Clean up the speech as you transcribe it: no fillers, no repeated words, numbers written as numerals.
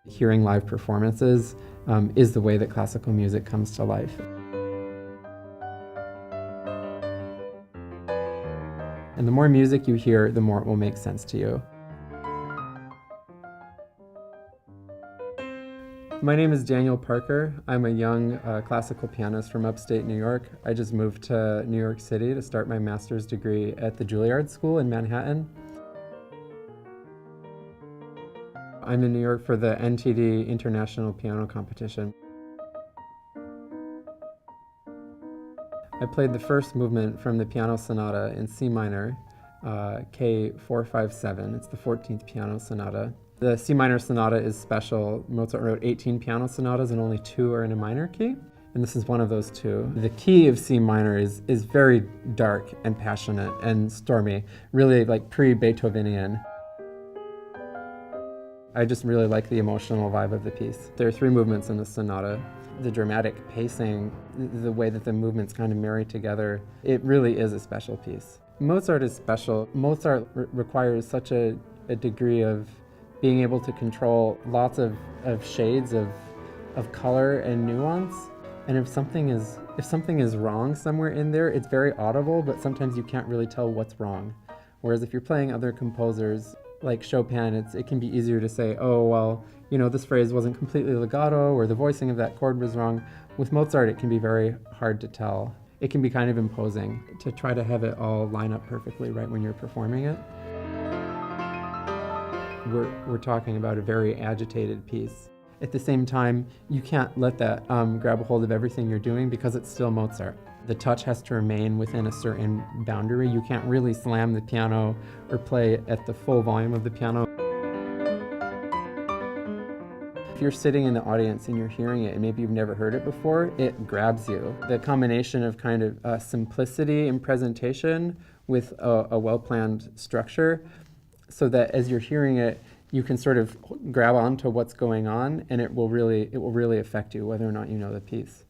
Hearing live performances is the way that classical music comes to life. And the more music you hear, the more it will make sense to you. My name is Daniel Parker. I'm a young classical pianist from upstate New York. I just moved to New York City to start my master's degree at the Juilliard School in Manhattan. I'm in New York for the NTD International Piano Competition. I played the first movement from the piano sonata in C minor, K457. It's the 14th piano sonata. The C minor sonata is special. Mozart wrote 18 piano sonatas and only 2 are in a minor key, and this is one of those 2. The key of C minor is very dark and passionate and stormy, really like pre-Beethovenian. I just really like the emotional vibe of the piece. There are 3 movements in the sonata. The dramatic pacing, the way that the movements kind of marry together, it really is a special piece. Mozart is special. Mozart requires such a degree of being able to control lots of shades of color and nuance. And if something is wrong somewhere in there, it's very audible, but sometimes you can't really tell what's wrong. Whereas if you're playing other composers, like Chopin, it can be easier to say, oh, well, you know, this phrase wasn't completely legato, or the voicing of that chord was wrong. With Mozart, it can be very hard to tell. It can be kind of imposing to try to have it all line up perfectly right when you're performing it. We're talking about a very agitated piece. At the same time, you can't let that grab a hold of everything you're doing because it's still Mozart. The touch has to remain within a certain boundary. You can't really slam the piano or play at the full volume of the piano. If you're sitting in the audience and you're hearing it and maybe you've never heard it before, it grabs you. The combination of kind of simplicity in presentation with a well-planned structure, so that as you're hearing it, you can sort of grab onto what's going on, and it will really affect you whether or not you know the piece.